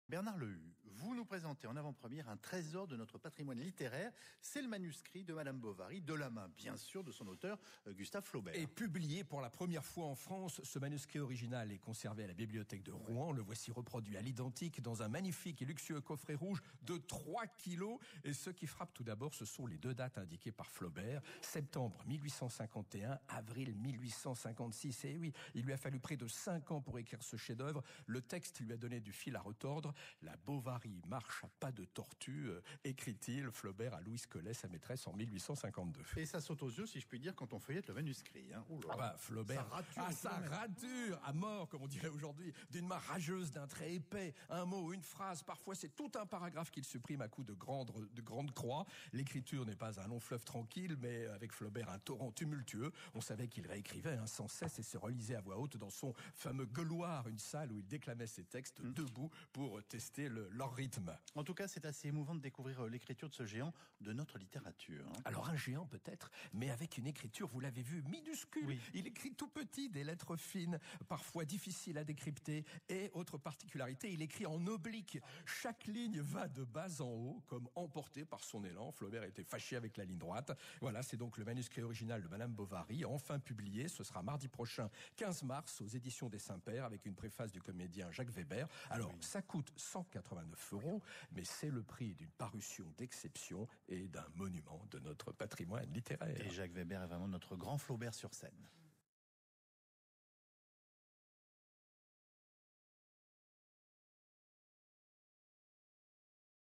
Bernard Lehu, vous nous présentez en avant-première un trésor de notre patrimoine littéraire. C'est le manuscrit de Madame Bovary, de la main, bien sûr, de son auteur, Gustave Flaubert. Et publié pour la première fois en France, ce manuscrit original est conservé à la bibliothèque de Rouen. Le voici reproduit à l'identique dans un magnifique et luxueux coffret rouge de 3 kilos. Et ce qui frappe tout d'abord, ce sont les 2 dates indiquées par Flaubert. Septembre 1851, avril 1856. Et oui, il lui a fallu près de 5 ans pour écrire ce chef-d'œuvre. Le texte lui a donné du fil à retordre. La Bovary marche à pas de tortue, écrit-il, Flaubert à Louise Collet, sa maîtresse, en 1852. Et ça saute aux yeux, si je puis dire, quand on feuillette le manuscrit. Flaubert, sa rature, à mort, comme on dirait aujourd'hui, d'une main rageuse, d'un trait épais, un mot, une phrase, parfois c'est tout un paragraphe qu'il supprime à coups de grandes croix. L'écriture n'est pas un long fleuve tranquille, mais avec Flaubert un torrent tumultueux. On savait qu'il réécrivait sans cesse et se relisait à voix haute dans son fameux gueuloir, une salle où il déclamait ses textes debout pour tester leur rythme. En tout cas, c'est assez émouvant de découvrir l'écriture de ce géant de notre littérature. Alors un géant peut-être, mais avec une écriture, vous l'avez vu, minuscule. Oui. Il écrit tout petit, des lettres fines, parfois difficiles à décrypter. Et autre particularité, il écrit en oblique. Chaque ligne va de bas en haut, comme emporté par son élan. Flaubert était fâché avec la ligne droite. Voilà, c'est donc le manuscrit original de Madame Bovary, enfin publié. Ce sera mardi prochain, 15 mars, aux éditions des Saints-Pères, avec une préface du comédien Jacques Weber. Alors, ça coûte 189 €, mais c'est le prix d'une parution d'exception et d'un monument de notre patrimoine littéraire. Et Jacques Weber est vraiment notre grand Flaubert sur scène.